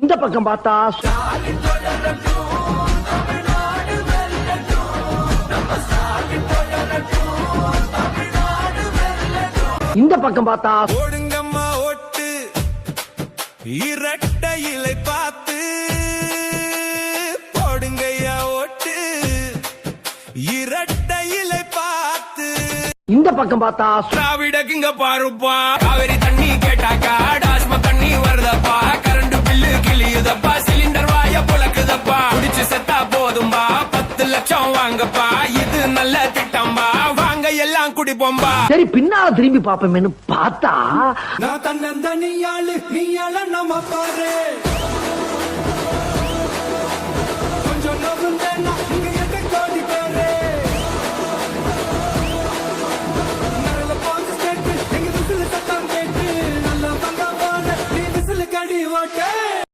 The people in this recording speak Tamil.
இந்த பக்கம் பார்த்தா இந்த பக்கம் பார்த்தா ஓடுங்கம்மா ஓட்டு இரட்டை இலை பார்த்து போடுங்கய்யா ஓட்டு இரட்டை இலை பார்த்து இந்த பக்கம் பார்த்தா திராவிடக்குங்க பாருப்பா காவிரி தண்ணி கேட்டாக்கா டாஸ்மா தண்ணி வருதப்பா கரண்ட் பில்லு கிளியுதப்பா சிலிண்டர் வாய புழக்குதப்பா குடிச்சு செத்தா போதும்பா 10 லட்சம் வாங்கப்பா இது நல்ல திட்டம்பா வாங்க எல்லாம் குடிப்போம்பா சரி பின்னால திரும்பி பாப்போமேன்னு பார்த்தா நான் தன்னந்தனியாளு நீயால நம்ம பாரு